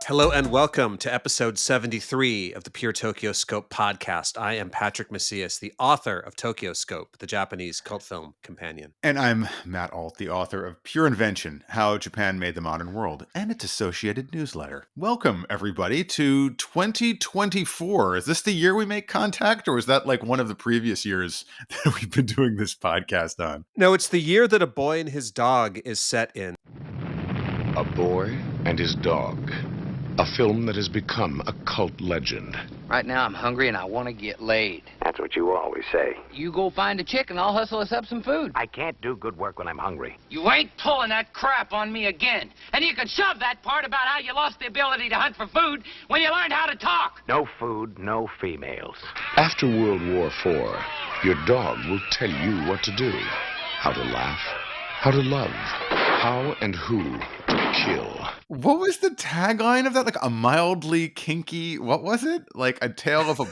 Hello and welcome to episode 73 of the PURE TOKYOSCOPE Podcast. I am Patrick Macias, the author of Tokyoscope, the Japanese cult film companion. And I'm Matt Alt, the author of Pure Invention, How Japan Made the Modern World, and its associated newsletter. Welcome, everybody, to 2024. Is this the year we make contact, or is that like one of the previous years that we've been doing this podcast on? No, it's the year that A Boy and His Dog is set in. A Boy and His Dog. A film that has become a cult legend. Right now I'm hungry and I want to get laid. That's what you always say. You go find a chick and I'll hustle us up some food. I can't do good work when I'm hungry. You ain't pulling that crap on me again. And you can shove that part about how you lost the ability to hunt for food when you learned how to talk. No food, no females. After World War IV, your dog will tell you what to do. How to laugh, how to love, how and who to kill. What was the tagline of that? Like a mildly kinky, what was it? Like a tale of a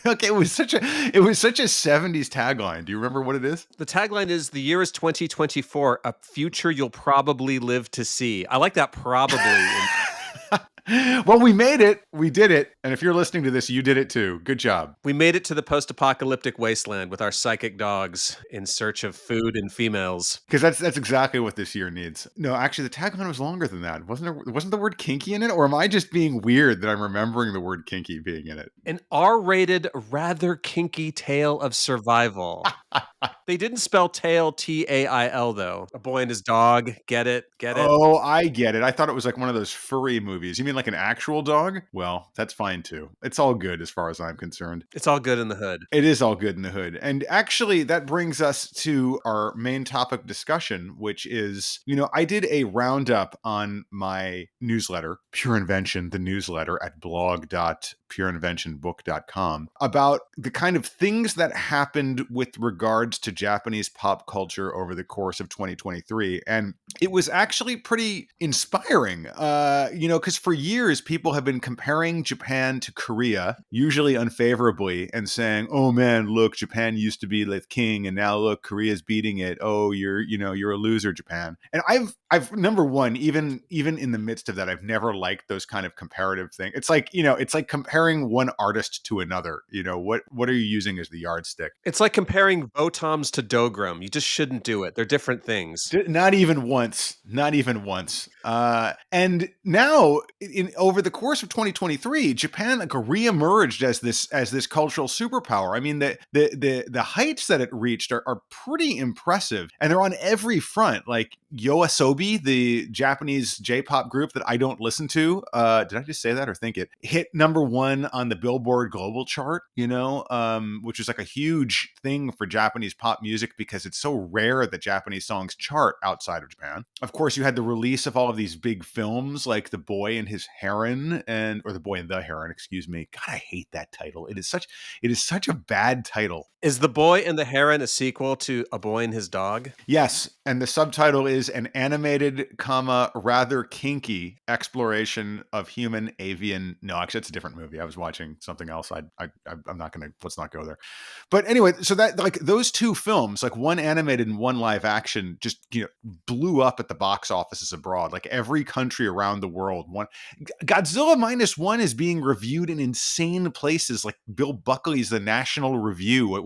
okay, it was such a 70s tagline. Do you remember what it is? The tagline is, the year is 2024, a future you'll probably live to see. I like that probably. Well, we made it. We did it. And if you're listening to this, you did it too. Good job. We made it to the post-apocalyptic wasteland with our psychic dogs in search of food and females. Because that's exactly what this year needs. No, actually, the tagline was longer than that. Wasn't the word kinky in it? Or am I just being weird that I'm remembering the word kinky being in it? An R-rated, rather kinky tale of survival. They didn't spell tail T-A-I-L, though. A Boy and His Dog. Get it? Get it? Oh, I get it. I thought it was like one of those furry movies. You mean like an actual dog? Well, that's fine too. It's all good as far as I'm concerned. It's all good in the hood. It is all good in the hood. And actually, that brings us to our main topic discussion, which is, I did a roundup on my newsletter, Pure Invention, the newsletter at blog.pureinventionbook.com, about the kind of things that happened with regards to Japanese pop culture over the course of 2023. And it was actually pretty inspiring, because for years, people have been comparing Japan to Korea, usually unfavorably, and saying, oh man, look, Japan used to be the king, and now look, Korea's beating it. Oh, you're a loser, Japan. And I've number one, even in the midst of that, I've never liked those kind of comparative things. It's like, it's like comparing one artist to another. What are you using as the yardstick? It's like comparing Votoms to Dogram. You just shouldn't do it. They're different things. Not even once. And now, over the course of 2023, Japan reemerged as this cultural superpower. I mean, the heights that it reached are pretty impressive, and they're on every front. Like YOASOBI, the Japanese J-pop group that I don't listen to, did I just say that or think it? Hit number one on the Billboard Global chart, which is like a huge thing for Japanese pop music because it's so rare that Japanese songs chart outside of Japan. Of course, you had the release of all of these big films like The Boy and His Heron, or The Boy and the Heron, excuse me. God, I hate that title. It is such a bad title. Is The Boy and the Heron a sequel to A Boy and His Dog? Yes, and the subtitle is an animated, rather kinky exploration of human avian. No, actually, it's a different movie. I was watching something else. I'm not gonna. Let's not go there. But anyway, so that like those two films, like one animated and one live action, just blew up at the box offices abroad. Like every country around the world. Godzilla Minus One is being reviewed in insane places, like Bill Buckley's The National Review.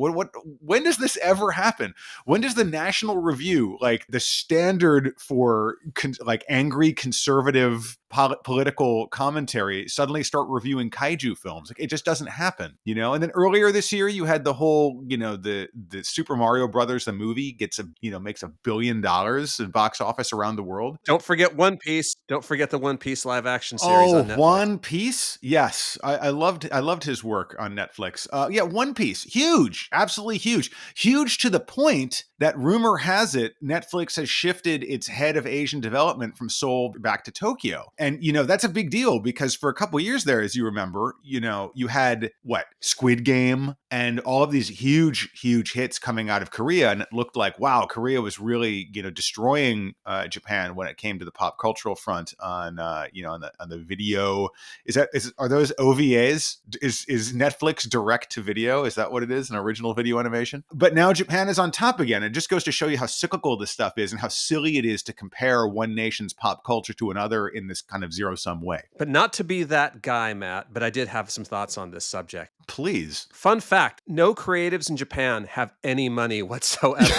When does this ever happen? When does the National Review, like the standard for like angry conservative political commentary, suddenly start reviewing kaiju films? Like it just doesn't happen, And then earlier this year, you had the whole, the Super Mario Brothers, the movie makes $1 billion in box office around the world. Don't forget One Piece. Don't forget the One Piece live action series on Netflix. One Piece. Yes, I loved his work on Netflix. One Piece, huge, absolutely huge to the point that rumor has it Netflix has shifted its head of Asian development from Seoul back to Tokyo. And, that's a big deal because for a couple of years there, as you remember, you had Squid Game, and all of these huge hits coming out of Korea. And it looked like, wow, Korea was really, destroying Japan when it came to the pop cultural front on, on the video. Are those OVAs? Is Netflix direct to video? Is that what it is? An original video animation? But now Japan is on top again. It just goes to show you how cyclical this stuff is and how silly it is to compare one nation's pop culture to another in this kind of zero-sum way. But not to be that guy, Matt, but I did have some thoughts on this subject. Please. Fun fact, no creatives in Japan have any money whatsoever.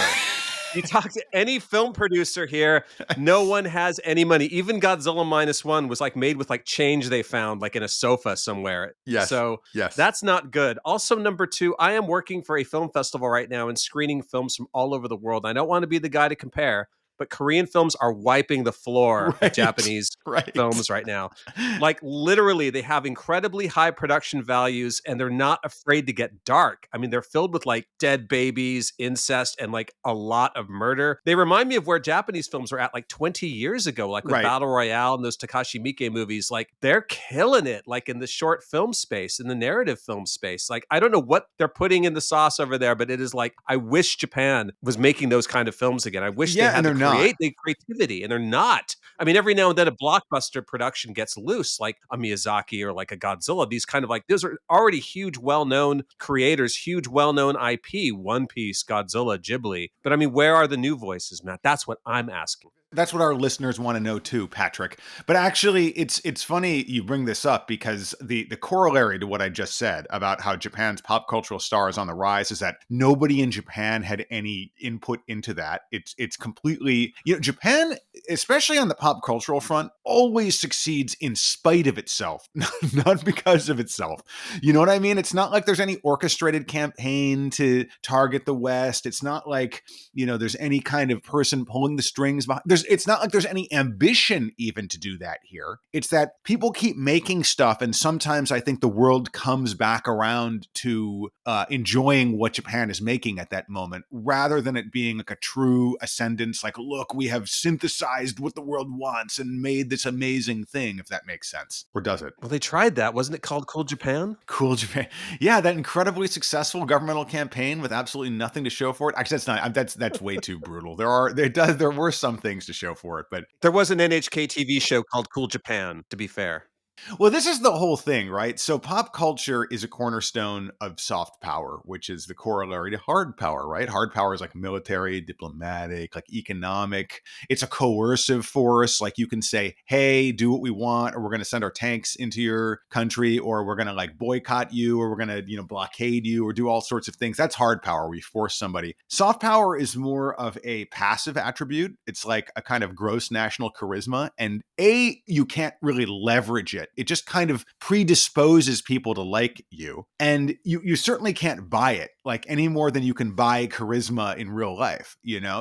You talk to any film producer here, no one has any money. Even Godzilla -1 was like made with like change they found like in a sofa somewhere. Yes. So yes. That's not good. Also, number 2, I am working for a film festival right now and screening films from all over the world. I don't want to be the guy to compare, but Korean films are wiping the floor of Japanese films right now. Like literally, they have incredibly high production values and they're not afraid to get dark. I mean, they're filled with like dead babies, incest, and like a lot of murder. They remind me of where Japanese films were at like 20 years ago, like with Battle Royale and those Takashi Miike movies. Like they're killing it, like in the short film space, in the narrative film space. Like I don't know what they're putting in the sauce over there, but it is like, I wish Japan was making those kind of films again. I wish they had create the creativity, and they're not. I mean, every now and then a blockbuster production gets loose, like a Miyazaki or like a Godzilla. These kind of like, those are already huge, well-known creators, huge, well-known IP, One Piece, Godzilla, Ghibli. But I mean, where are the new voices, Matt? That's what I'm asking. That's what our listeners want to know too, Patrick. But actually, it's funny you bring this up because the corollary to what I just said about how Japan's pop cultural star is on the rise is that nobody in Japan had any input into that. It's completely, Japan, especially on the pop cultural front, always succeeds in spite of itself, not because of itself. You know what I mean? It's not like there's any orchestrated campaign to target the West. It's not like, there's any kind of person pulling the strings behind. It's not like there's any ambition even to do that here. It's that people keep making stuff, and sometimes I think the world comes back around to enjoying what Japan is making at that moment, rather than it being like a true ascendance, like, look, we have synthesized what the world wants and made this amazing thing, if that makes sense. Or does it? Well, they tried that. Wasn't it called Cool Japan? Cool Japan. Yeah, that incredibly successful governmental campaign with absolutely nothing to show for it. Actually, that's way too brutal. There were some things to show for it, but there was an NHK TV show called Cool Japan, to be fair. Well, this is the whole thing, right? So pop culture is a cornerstone of soft power, which is the corollary to hard power, right? Hard power is like military, diplomatic, like economic. It's a coercive force. Like you can say, hey, do what we want, or we're going to send our tanks into your country, or we're going to like boycott you, or we're going to, blockade you, or do all sorts of things. That's hard power. We force somebody. Soft power is more of a passive attribute. It's like a kind of gross national charisma. And you can't really leverage it. It just kind of predisposes people to like you. And you certainly can't buy it like any more than you can buy charisma in real life,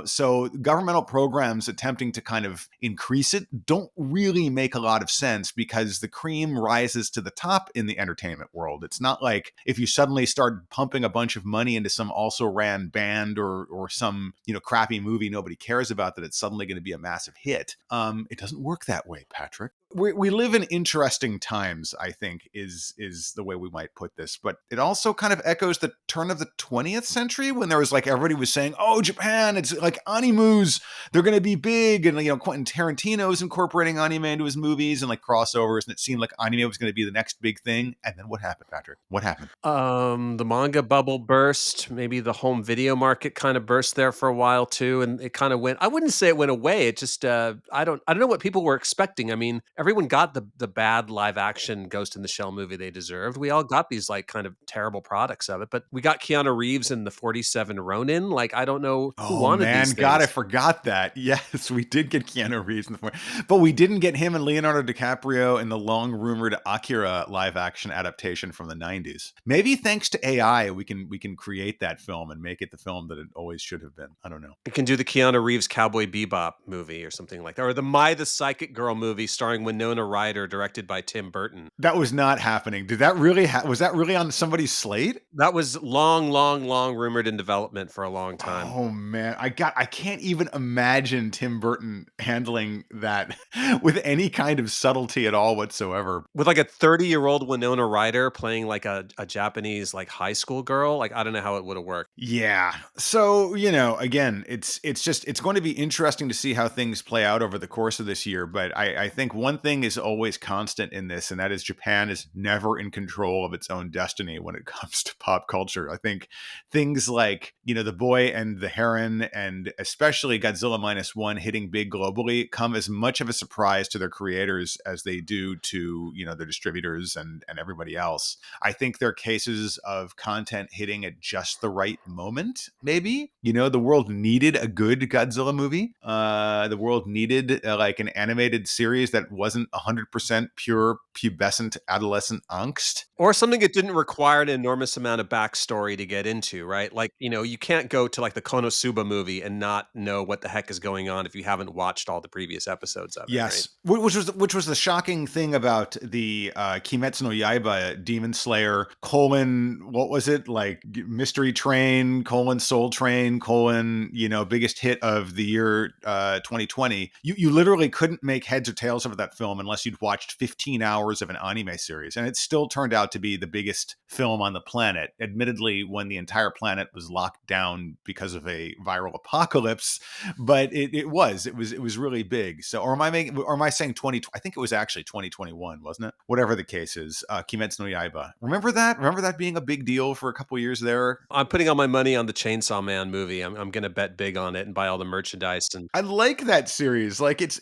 So governmental programs attempting to kind of increase it don't really make a lot of sense because the cream rises to the top in the entertainment world. It's not like if you suddenly start pumping a bunch of money into some also-ran band or some, crappy movie nobody cares about, that it's suddenly going to be a massive hit. It doesn't work that way, Patrick. We live in interesting times, I think, is the way we might put this. But it also kind of echoes the turn of the 20th century when there was like everybody was saying, oh, Japan, it's like animus, they're going to be big. And, Quentin Tarantino's incorporating anime into his movies and like crossovers. And it seemed like anime was going to be the next big thing. And then what happened, Patrick? What happened? The manga bubble burst. Maybe the home video market kind of burst there for a while too. And it kind of went, I wouldn't say it went away. It just, I don't know what people were expecting. I mean, everyone got the bad live action Ghost in the Shell movie they deserved. We all got these like kind of terrible products of it, but we got Keanu Reeves in the 47 Ronin. Like, I don't know who wanted these things. God, I forgot that. Yes, we did get Keanu Reeves in the but we didn't get him and Leonardo DiCaprio in the long rumored Akira live action adaptation from the 90s. Maybe thanks to AI, we can create that film and make it the film that it always should have been. I don't know. We can do the Keanu Reeves Cowboy Bebop movie or something like that, or the My the Psychic Girl movie starring Winona Ryder, directed by Tim Burton. That was not happening. Did that really was that really on somebody's slate? That was long long rumored in development for a long time. Oh man, I can't even imagine Tim Burton handling that with any kind of subtlety at all whatsoever. With like a 30-year-old Winona Ryder playing like a Japanese like high school girl, like I don't know how it would have worked. Yeah. So, again, it's going to be interesting to see how things play out over the course of this year. But I think one thing is always constant in this, and that is Japan is never in control of its own destiny when it comes to pop culture. I think things like, The Boy and the Heron, and especially Godzilla Minus One hitting big globally come as much of a surprise to their creators as they do to, their distributors and everybody else. I think there are cases of content hitting at just the right moment, maybe. The world needed a good Godzilla movie. The world needed like an animated series that wasn't 100% pure pubescent adolescent angst. Or something that didn't require an enormous amount of backstory to get into, right? Like, you can't go to like the Konosuba movie and not know what the heck is going on if you haven't watched all the previous episodes of it. Yes. Right? Which was the shocking thing about the Kimetsu no Yaiba Demon Slayer : what was it? Like Mystery Train : Soul Train : biggest hit of the year 2020. You literally couldn't make heads or tails of that film unless you'd watched 15 hours of an anime series. And it still turned out to be the biggest film on the planet. Admittedly, when the entire planet was locked down because of a viral apocalypse, but it was really big. So, or am I saying 20? I think it was actually 2021, wasn't it? Whatever the case is, Kimetsu no Yaiba. Remember that? Remember that being a big deal for a couple years there? I'm putting all my money on the Chainsaw Man movie. I'm going to bet big on it and buy all the merchandise. And I like that series. Like it's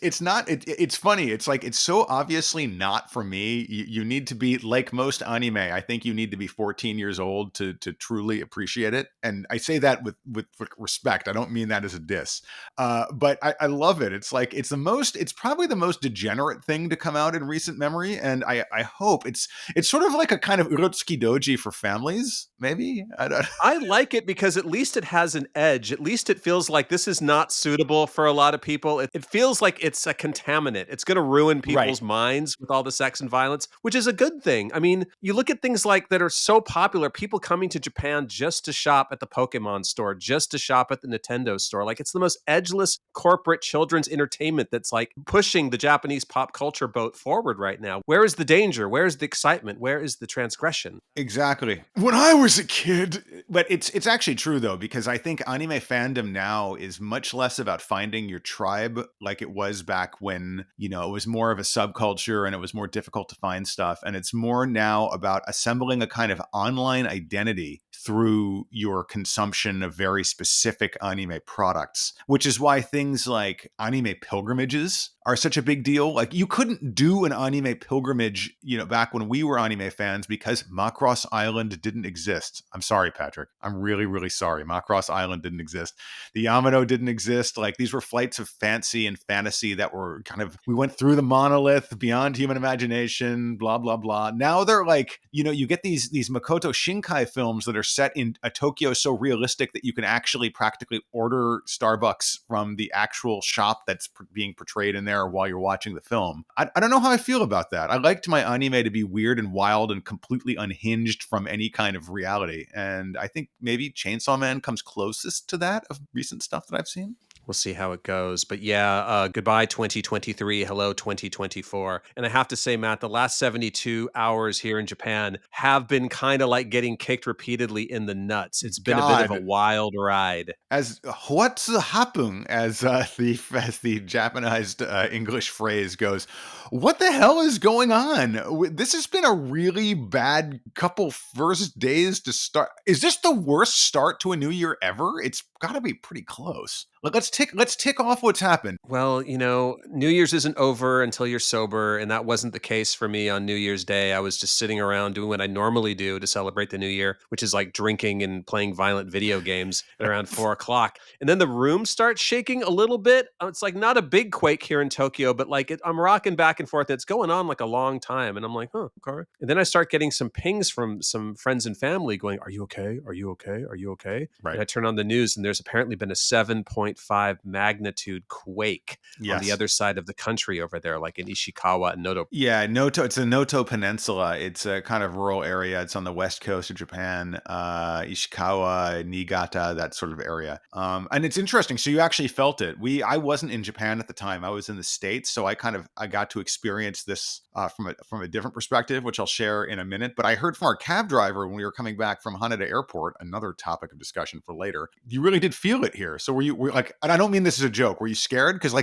funny. It's like, it's so obviously not for me. You need to be like most anime. I think you need to be 14 years old to truly appreciate it. And I say that with respect. I don't mean that as a diss. But I love it. It's like, it's probably the most degenerate thing to come out in recent memory. And I hope it's sort of like a kind of Urotsuki Doji for families, maybe. I like it because at least it has an edge. At least it feels like this is not suitable for a lot of people. It feels like it's a contaminant. It's going to ruin people's minds with all the sex and violence, which is a good thing. I mean, you look at things like that are so popular, people coming to Japan just to shop at the Pokemon store, just to shop at the Nintendo store. Like, it's the most edgeless corporate children's entertainment that's like pushing the Japanese pop culture boat forward right now. Where is the danger? Where is the excitement? Where is the transgression? Exactly. When I was a kid. But it's actually true though, because I think anime fandom now is much less about finding your tribe like it was back when, it was more of a subculture and it was more difficult to find stuff. And it's more now about assembling a kind of online identity through your consumption of very specific anime products, which is why things like anime pilgrimages are such a big deal. Like, you couldn't do an anime pilgrimage, back when we were anime fans because Macross Island didn't exist. I'm sorry, Patrick. I'm really, really sorry. Macross Island didn't exist. The Yamato didn't exist. Like, these were flights of fancy and fantasy that were we went through the monolith, beyond human imagination, blah, blah, blah. Now they're like, you get these Makoto Shinkai films that are set in a Tokyo so realistic that you can actually practically order Starbucks from the actual shop that's being portrayed in there while you're watching the film. I don't know how I feel about that. I liked my anime to be weird and wild and completely unhinged from any kind of reality. And I think maybe Chainsaw Man comes closest to that of recent stuff that I've seen. We'll see how it goes. But yeah, goodbye 2023, hello 2024. And I have to say, Matt, the last 72 hours here in Japan have been kind of like getting kicked repeatedly in the nuts. It's been a bit of a wild ride. As what's happened, as the Japanized English phrase goes, what the hell is going on? This has been a really bad couple first days to start. Is this the worst start to a new year ever? It's got to be pretty close. Let's tick off what's happened. Well, New Year's isn't over until you're sober, and that wasn't the case for me on New Year's Day. I was just sitting around doing what I normally do to celebrate the new year, which is like drinking and playing violent video games at around 4 o'clock. And then the room starts shaking a little bit. It's like not a big quake here in Tokyo, but like I'm rocking back and forth. It's going on like a long time. And I'm like, huh, okay. And then I start getting some pings from some friends and family going, are you okay? Are you okay? Are you okay? Right. And I turn on the news and there's apparently been a 7.5 6.5 magnitude quake on the Yes. other side of the country over there, like in Ishikawa and Noto. Yeah, Noto. It's a Noto Peninsula. It's a kind of rural area. It's on the west coast of Japan, Ishikawa, Niigata, that sort of area. And it's interesting. So you actually felt it. I wasn't in Japan at the time. I was in the States, so I got to experience this from a different perspective, which I'll share in a minute. But I heard from our cab driver when we were coming back from Haneda Airport, another topic of discussion for later. You really did feel it here. So were like, and I don't mean this as a joke. Were you scared? Because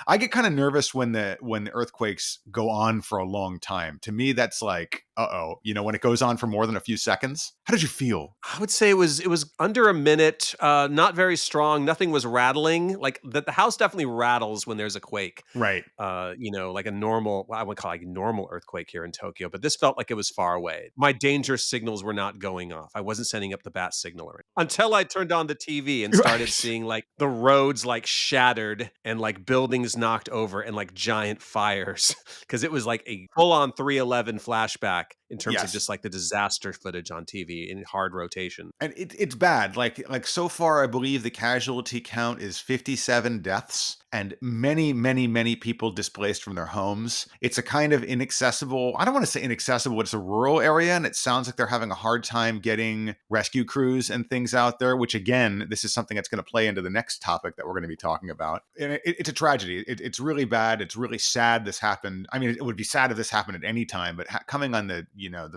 I get kind of nervous when the earthquakes go on for a long time. To me, that's like, when it goes on for more than a few seconds. How did you feel? I would say it was under a minute, not very strong. Nothing was rattling. Like the house definitely rattles when there's a quake. Right. Like a normal, I would call it like normal earthquake here in Tokyo, but this felt like it was far away. My danger signals were not going off. I wasn't sending up the bat signal or anything. Until I turned on the TV and started seeing like the roads like shattered and like buildings knocked over and like giant fires. Because it was like a full-on 311 flashback in terms of just like the disaster footage on TV in hard rotation. And it's bad. Like so far, I believe the casualty count is 57 deaths and many, many, many people displaced from their homes. It's a kind of inaccessible, I don't want to say inaccessible, it's a rural area, and it sounds like they're having a hard time getting rescue crews and things out there, which again, this is something that's going to play into the next topic that we're going to be talking about. And it's a tragedy. It's really bad. It's really sad this happened. I mean, it would be sad if this happened at any time, but coming on the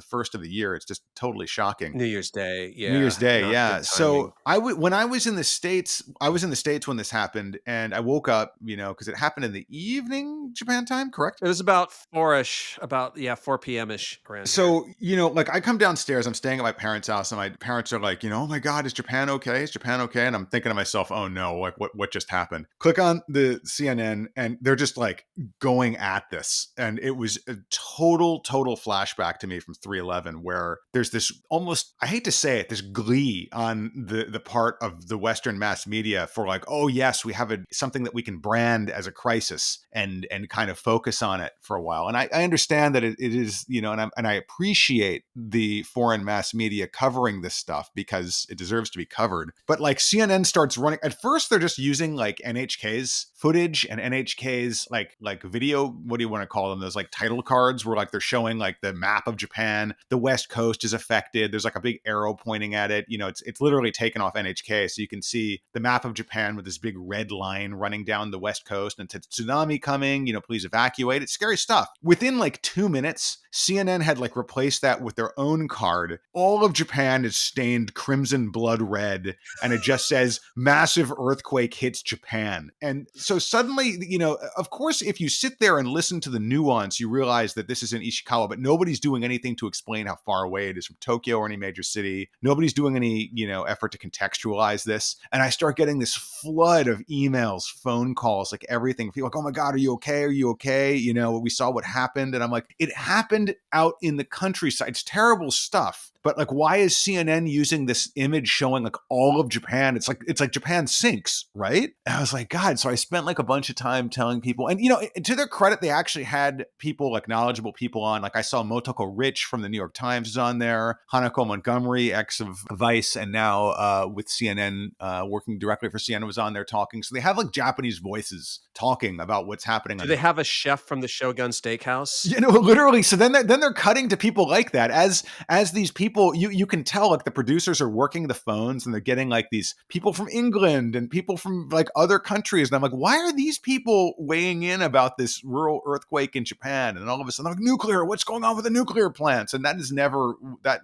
first of the year, it's just totally shocking. New Year's Day. Yeah. New Year's Day. Yeah. So when I was in the States, when this happened, and I woke up, because it happened in the evening Japan time, correct? It was about 4 p.m.-ish. So, like I come downstairs, I'm staying at my parents' house, and my parents are like, oh my God, is Japan okay? Is Japan okay? And I'm thinking to myself, oh no, like what just happened? Click on the CNN and they're just like going at this. And it was a total flashback to me from 311, where there's this almost, I hate to say it, this glee on the part of the Western mass media for like, oh yes, we have something that we can brand as a crisis and kind of focus on it for a while. And I understand that it is, and I appreciate the foreign mass media covering this stuff because it deserves to be covered. But like CNN starts running, at first they're just using like NHK's footage and NHK's like video, what do you want to call them? Those like title cards where like they're showing like the map of Japan, the West Coast is affected. There's like a big arrow pointing at it. It's literally taken off NHK. So you can see the map of Japan with this big red line running down the West Coast, and it says tsunami coming, please evacuate. It's scary stuff. Within like 2 minutes, CNN had like replaced that with their own card. All of Japan is stained crimson blood red, and it just says massive earthquake hits Japan. And so suddenly, of course, if you sit there and listen to the nuance, you realize that this is in Ishikawa, but nobody's doing anything to explain how far away it is from Tokyo or any major city. Nobody's doing any, effort to contextualize this. And I start getting this flood of emails, phone calls, like everything. People like, oh my God, are you okay? Are you okay? We saw what happened. And I'm like, it happened out in the countryside. It's terrible stuff. But like, why is CNN using this image showing like all of Japan? It's like Japan sinks, right? And I was like, God. So I spent like a bunch of time telling people, and to their credit, they actually had people, like knowledgeable people on. Like I saw Motoko Rich from the New York Times is on there, Hanako Montgomery, ex of Vice, and now with CNN, working directly for CNN, was on there talking. So they have like Japanese voices talking about what's happening. Do they have a chef from the Shogun Steakhouse? Literally. So then they're cutting to people like that as these people. You can tell like the producers are working the phones and they're getting like these people from England and people from like other countries. And I'm like, why are these people weighing in about this rural earthquake in Japan? And all of a sudden, like, nuclear, what's going on with the nuclear plants? And that is never that,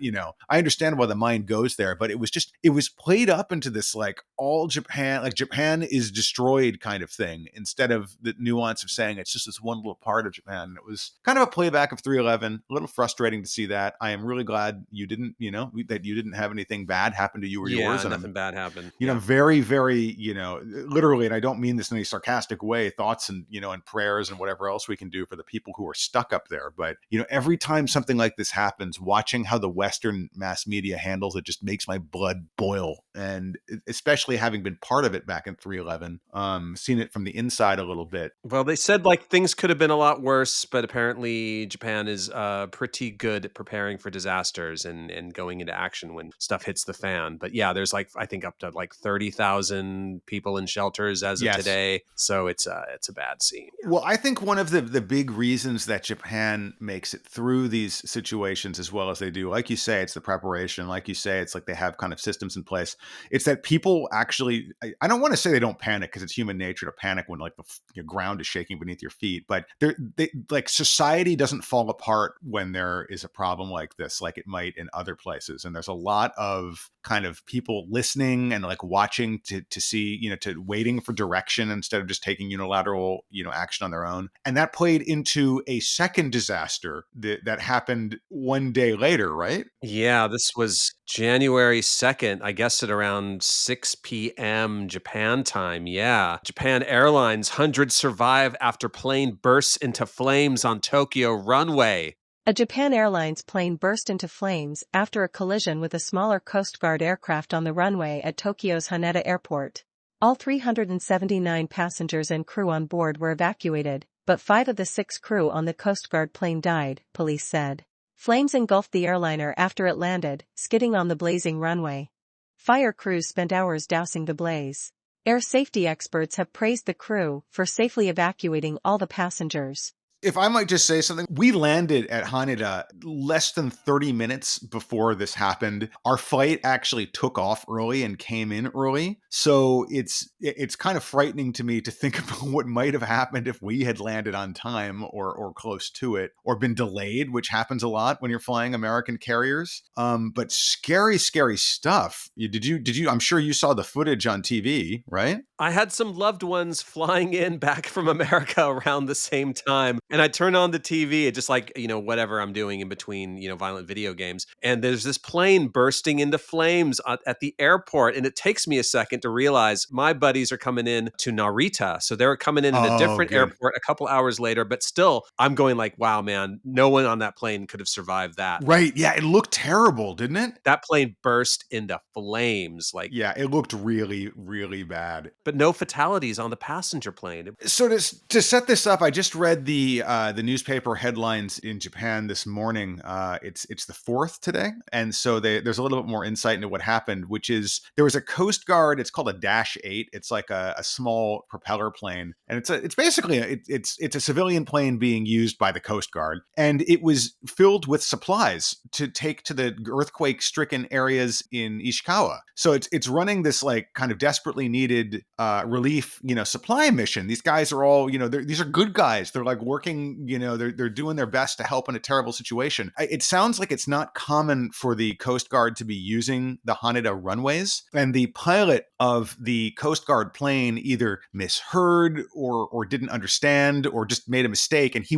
I understand why the mind goes there, but it was played up into this like all Japan, like Japan is destroyed kind of thing, instead of the nuance of saying it's just this one little part of Japan. And it was kind of a playback of 311, a little frustrating to see that. I am really glad you didn't, that you didn't have anything bad happen to you or yours. And nothing bad happened. Very, very, literally, and I don't mean this in any sarcastic way, thoughts and, and prayers and whatever else we can do for the people who are stuck up there. But, every time something like this happens, watching how the Western mass media handles it just makes my blood boil. And especially having been part of it back in 3/11, seen it from the inside a little bit. Well, they said like things could have been a lot worse, but apparently Japan is pretty good at preparing for disasters and going into action when stuff hits the fan. But yeah, there's like, I think up to like 30,000 people in shelters as of today. So it's a bad scene. Yeah. Well, I think one of the big reasons that Japan makes it through these situations as well as they do, like you say, it's the preparation. Like you say, it's like they have kind of systems in place. It's that people actually, I don't want to say they don't panic, because it's human nature to panic when like the ground is shaking beneath your feet. But they like society doesn't fall apart when there is a problem like this, like it might in other places. And there's a lot of kind of people listening and like watching to see, to waiting for direction instead of just taking unilateral, action on their own. And that played into a second disaster that happened one day later, right? Yeah, this was January 2nd, I guess at around 6 p.m. Japan time. Yeah. Japan Airlines, hundreds survive after plane bursts into flames on Tokyo runway. A Japan Airlines plane burst into flames after a collision with a smaller Coast Guard aircraft on the runway at Tokyo's Haneda Airport. All 379 passengers and crew on board were evacuated, but 5 of the 6 crew on the Coast Guard plane died, police said. Flames engulfed the airliner after it landed, skidding on the blazing runway. Fire crews spent hours dousing the blaze. Air safety experts have praised the crew for safely evacuating all the passengers. If I might just say something, we landed at Haneda less than 30 minutes before this happened. Our flight actually took off early and came in early. So it's kind of frightening to me to think about what might have happened if we had landed on time or close to it, or been delayed, which happens a lot when you're flying American carriers. But scary, scary stuff. Did you, I'm sure you saw the footage on TV, right? I had some loved ones flying in back from America around the same time. And I turn on the TV, it just like, whatever I'm doing in between, violent video games. And there's this plane bursting into flames at the airport. And it takes me a second to realize my buddies are coming in to Narita. So they're coming in a different airport a couple hours later. But still, I'm going like, wow, man, no one on that plane could have survived that. Right. Yeah. It looked terrible, didn't it? That plane burst into flames. Yeah, it looked really, really bad. But no fatalities on the passenger plane. So to set this up, I just read the newspaper headlines in Japan this morning. It's the 4th today, and so there's a little bit more insight into what happened. Which is there was a Coast Guard. It's called a Dash 8. It's like a small propeller plane, and it's basically a civilian plane being used by the Coast Guard, and it was filled with supplies to take to the earthquake-stricken areas in Ishikawa. So it's running this like kind of desperately needed relief, supply mission. These guys are all, these are good guys. They're like working, they're doing their best to help in a terrible situation. It sounds like it's not common for the Coast Guard to be using the Haneda runways. And the pilot of the Coast Guard plane either misheard or didn't understand or just made a mistake. And he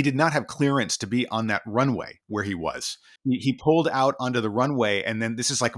did not have clearance to be on that runway where he was. He pulled out onto the runway, and then this is like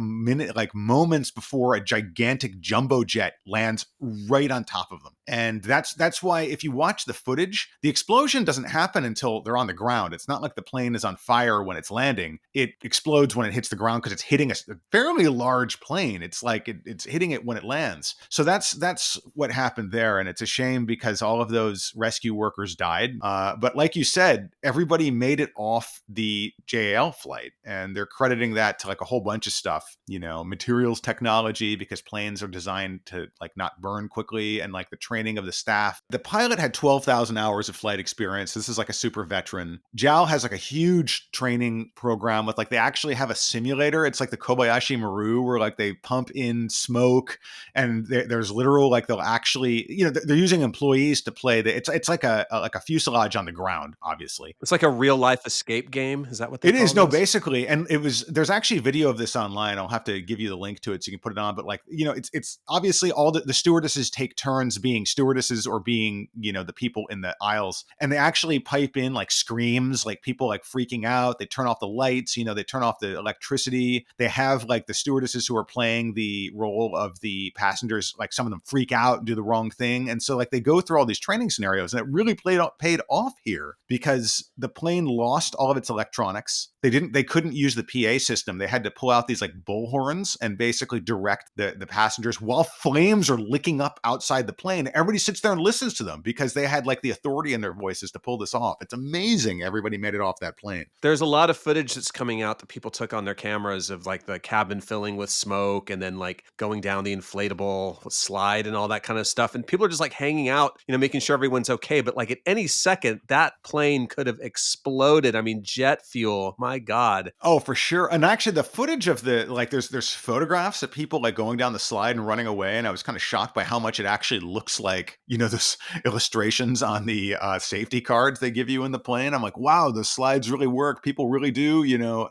moments before a gigantic jumbo jet lands right on top of them. And that's why if you watch the footage, the explosion doesn't happen until they're on the ground. It's not like the plane is on fire when it's landing. It explodes when it hits the ground because it's hitting a fairly large plane. It's like it's hitting it when it lands. So that's what happened there. And it's a shame because all of those rescue workers died. But like you said, everybody made it off the JAL flight. And they're crediting that to like a whole bunch of stuff, materials technology, because planes are designed to like not burn quickly, and like the training of the staff. The pilot had 12,000 hours of flight experience. This is like a super veteran. JAL has like a huge training program with like, they actually have a simulator. It's like the Kobayashi Maru where like they pump in smoke, and there's literal, like they'll actually, they're using employees to play it's like a fuselage on the ground, obviously. It's like a real life escape game. Is that what it is? No, basically. And there's actually video of this online. I'll have to give you the link to it so you can put it on. But like, it's obviously all the stewardesses take turns being being stewardesses or being, the people in the aisles. And they actually pipe in like screams, like people like freaking out. They turn off the lights, they turn off the electricity. They have like the stewardesses who are playing the role of the passengers, like some of them freak out and do the wrong thing. And so like they go through all these training scenarios, and it really paid off here because the plane lost all of its electronics. They couldn't use the PA system. They had to pull out these like bullhorns and basically direct the passengers while flames are licking up outside the plane. Everybody sits there and listens to them because they had like the authority in their voices to pull this off. It's amazing. Everybody made it off that plane. There's a lot of footage that's coming out that people took on their cameras of like the cabin filling with smoke and then like going down the inflatable slide and all that kind of stuff. And people are just like hanging out, making sure everyone's okay. But like at any second, that plane could have exploded. I mean, jet fuel, my God. Oh, for sure. And actually the footage of there's photographs of people like going down the slide and running away. And I was kind of shocked by how much it actually looks like, those illustrations on the safety cards they give you in the plane. I'm like, wow, the slides really work. People really do,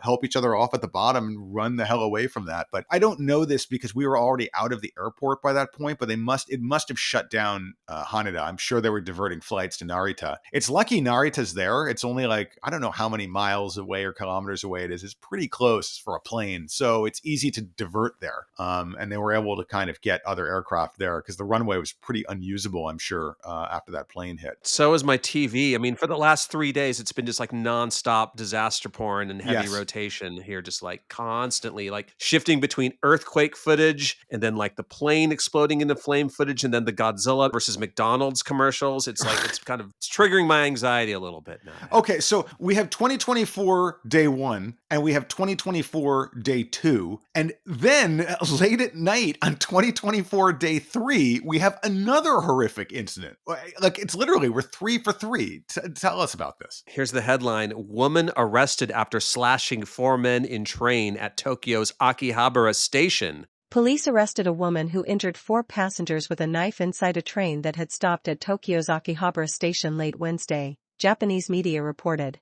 help each other off at the bottom and run the hell away from that. But I don't know this because we were already out of the airport by that point, but it must have shut down Haneda. I'm sure they were diverting flights to Narita. It's lucky Narita's there. It's only like, I don't know how many miles away or kilometers away it is. It's pretty close for a plane. So it's easy to divert there. And they were able to kind of get other aircraft there because the runway was pretty unusable, I'm sure, after that plane hit. So is my TV. I mean, for the last 3 days, it's been just like nonstop disaster porn and heavy rotation here, just like constantly like shifting between earthquake footage and then like the plane exploding into flame footage and then the Godzilla versus McDonald's commercials. It's like, it's triggering my anxiety a little bit now. Okay, so we have 2024 day 1 and we have 2024 day 2. And then late at night on 2024 day 3, we have another horrific incident. Like it's literally, we're 3 for 3. Tell us about this. Here's the headline. Woman arrested after slashing 4 men in train at Tokyo's Akihabara station. Police arrested a woman who injured 4 passengers with a knife inside a train that had stopped at Tokyo's Akihabara station late Wednesday, Japanese media reported.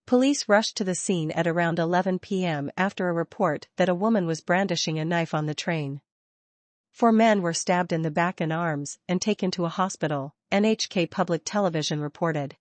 Police rushed to the scene at around 11 p.m. after a report that a woman was brandishing a knife on the train. 4 men were stabbed in the back and arms and taken to a hospital, NHK Public Television reported.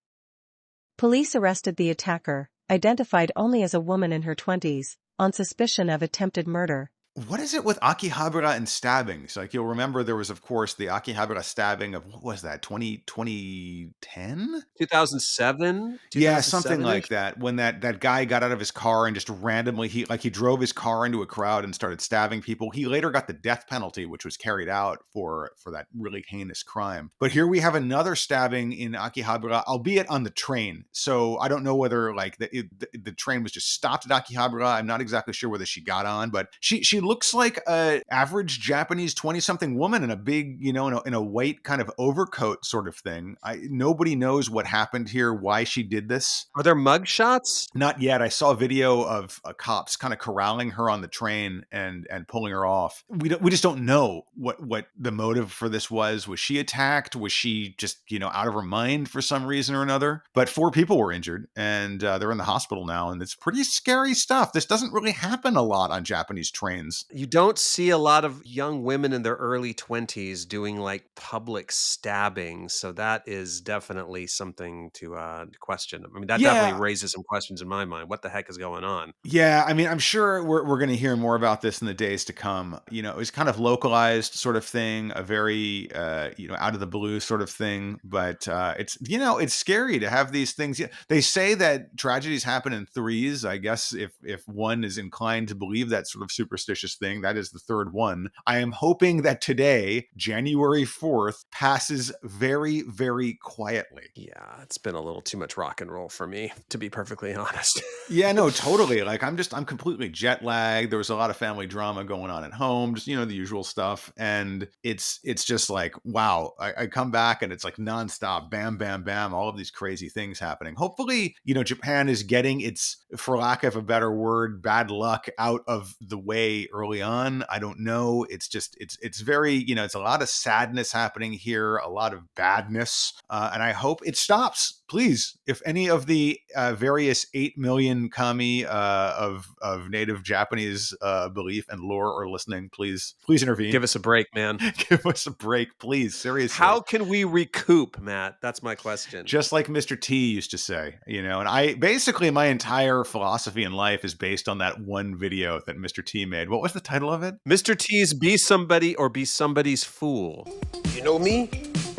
Police arrested the attacker, identified only as a woman in her 20s, on suspicion of attempted murder. What is it with Akihabara and stabbings? Like you'll remember there was, of course, the Akihabara stabbing of, what was that, 2010? 2007? Yeah, something like that. When that guy got out of his car and just randomly, he drove his car into a crowd and started stabbing people. He later got the death penalty, which was carried out for that really heinous crime. But here we have another stabbing in Akihabara, albeit on the train. So I don't know whether like the train was just stopped at Akihabara. I'm not exactly sure whether she got on, but she looks like a average Japanese 20-something woman in a big, in a white kind of overcoat sort of thing. Nobody knows what happened here, why she did this. Are there mug shots? Not yet. I saw a video of cops kind of corralling her on the train and pulling her off. We just don't know what the motive for this was. Was she attacked? Was she just, out of her mind for some reason or another? But 4 people were injured and they're in the hospital now. And it's pretty scary stuff. This doesn't really happen a lot on Japanese trains. You don't see a lot of young women in their early 20s doing like public stabbing. So that is definitely something to question. I mean, that definitely raises some questions in my mind. What the heck is going on? Yeah, I mean, I'm sure we're going to hear more about this in the days to come. It was kind of localized sort of thing, a very, out of the blue sort of thing. But it's scary to have these things. They say that tragedies happen in threes. I guess if one is inclined to believe that sort of superstitious thing, that is the 3rd one. I am hoping that today, January 4th, passes very, very quietly. Yeah, it's been a little too much rock and roll for me, to be perfectly honest. Yeah, no, totally. Like I'm completely jet lagged. There was a lot of family drama going on at home, just, the usual stuff. And it's just like, wow, I come back and it's like nonstop, bam, bam, bam, all of these crazy things happening. Hopefully, Japan is getting its, for lack of a better word, bad luck out of the way early on. I don't know. It's just, it's very, it's a lot of sadness happening here, a lot of badness. And I hope it stops. Please, if any of the various 8 million kami of native Japanese belief and lore are listening, please intervene. Give us a break, man. Give us a break, please. Seriously. How can we recoup, Matt? That's my question. Just like Mr. T used to say, and basically my entire philosophy in life is based on that one video that Mr. T made. What was the title of it? Mr. T's Be Somebody or Be Somebody's Fool. You know me?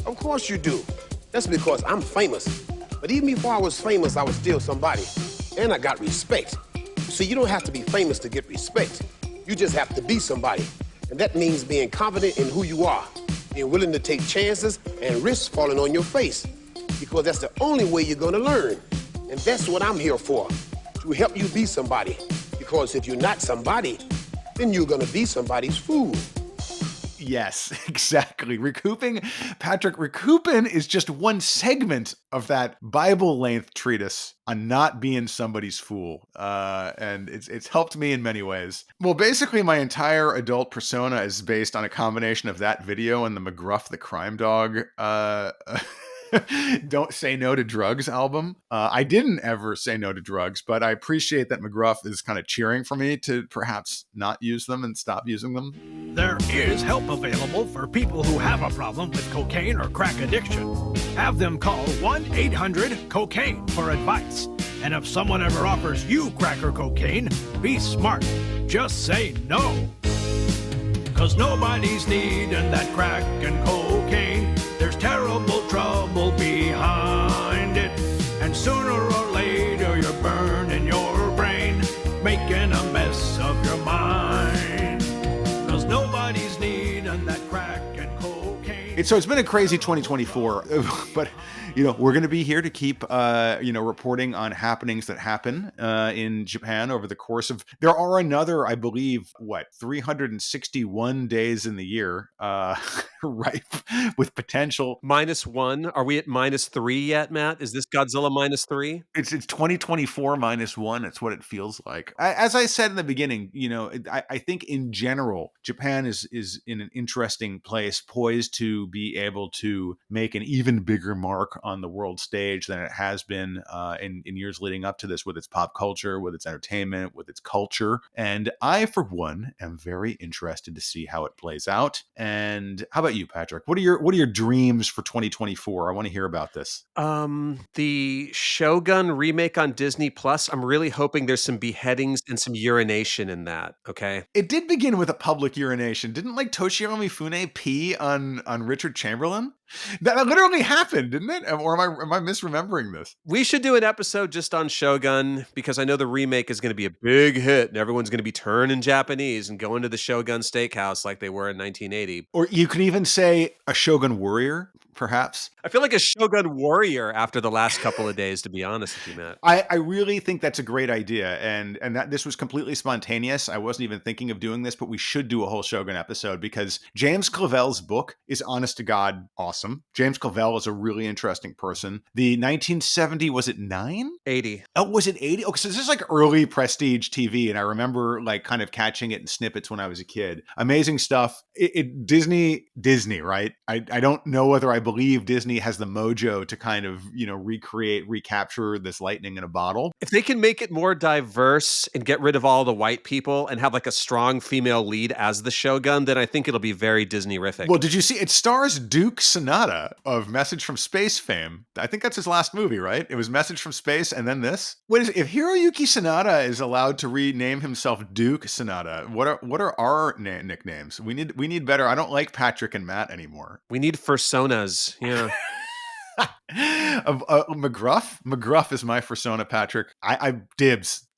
Of course you do. That's because I'm famous. But even before I was famous, I was still somebody. And I got respect. See, you don't have to be famous to get respect. You just have to be somebody. And that means being confident in who you are, being willing to take chances and risk falling on your face. Because that's the only way you're gonna learn. And that's what I'm here for, to help you be somebody. Because if you're not somebody, then you're gonna be somebody's fool. Yes, exactly. Patrick, recouping is just one segment of that Bible-length treatise on not being somebody's fool. And it's helped me in many ways. Well, basically my entire adult persona is based on a combination of that video and the McGruff the Crime Dog Don't Say No to Drugs album. I didn't ever say no to drugs, but I appreciate that McGruff is kind of cheering for me to perhaps not use them and stop using them. There is help available for people who have a problem with cocaine or crack addiction. Have them call 1-800-COCAINE for advice. And if someone ever offers you crack or cocaine, be smart. Just say no. 'Cause nobody's needing that crack and cocaine. There's terrible trouble behind it. And sooner or later you're burning your brain, making a mess of your mind. 'Cause nobody's needing that crack and cocaine. So it's been a crazy 2024, but we're going to be here to keep, reporting on happenings that happen in Japan over the course of, there are another, I believe, 361 days in the year, ripe with potential. -1. Are we at -3 yet, Matt? Is this Godzilla -3? It's 2024 -1. It's what it feels like. As I said in the beginning, I think in general, Japan is in an interesting place, poised to be able to make an even bigger mark on the world stage than it has been in years leading up to this, with its pop culture, with its entertainment, with its culture. And I, for one, am very interested to see how it plays out. And how about you, Patrick? What are your dreams for 2024? I want to hear about this. The Shogun remake on Disney Plus. I'm really hoping there's some beheadings and some urination in that. Okay. It did begin with a public urination. Didn't Toshiro Mifune pee on Richard Chamberlain? That literally happened, didn't it? Or am I misremembering this? We should do an episode just on Shogun, because I know the remake is going to be a big hit and everyone's going to be turning Japanese and going to the Shogun Steakhouse like they were in 1980. Or you could even say a Shogun warrior, perhaps. I feel like a Shogun warrior after the last couple of days, to be honest with you, Matt. I really think that's a great idea. And that this was completely spontaneous. I wasn't even thinking of doing this, but we should do a whole Shogun episode, because James Clavell's book is, honest to God, awesome. James Clavell is a really interesting person. The 1970, was it 9? 80. Oh, was it 80? Oh, so this is early prestige TV. And I remember kind of catching it in snippets when I was a kid. Amazing stuff. Disney, right? I don't know whether I believe Disney has the mojo to kind of, recapture this lightning in a bottle. If they can make it more diverse and get rid of all the white people and have a strong female lead as the Shogun, then I think it'll be very Disney-rific. Well, did you see it stars Duke Sanada of Message from Space fame? I think that's his last movie, right? It was Message from Space and then this. If Hiroyuki Sanada is allowed to rename himself Duke Sanada, what are our nicknames? We need better. I don't like Patrick and Matt anymore. We need personas. Yeah. McGruff is my persona, Patrick. I dibs.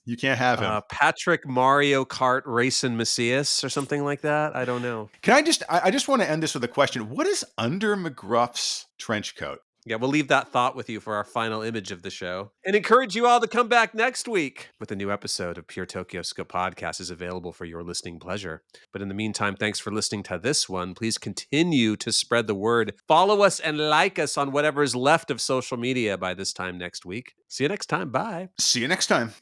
You can't have him. Patrick Mario Kart Racing Macias or something like that. I don't know. Can I just want to end this with a question. What is under McGruff's trench coat? Yeah, we'll leave that thought with you for our final image of the show, and encourage you all to come back next week with a new episode of Pure Tokyoscope Podcast is available for your listening pleasure. But in the meantime, thanks for listening to this one. Please continue to spread the word. Follow us and like us on whatever is left of social media by this time next week. See you next time. Bye. See you next time.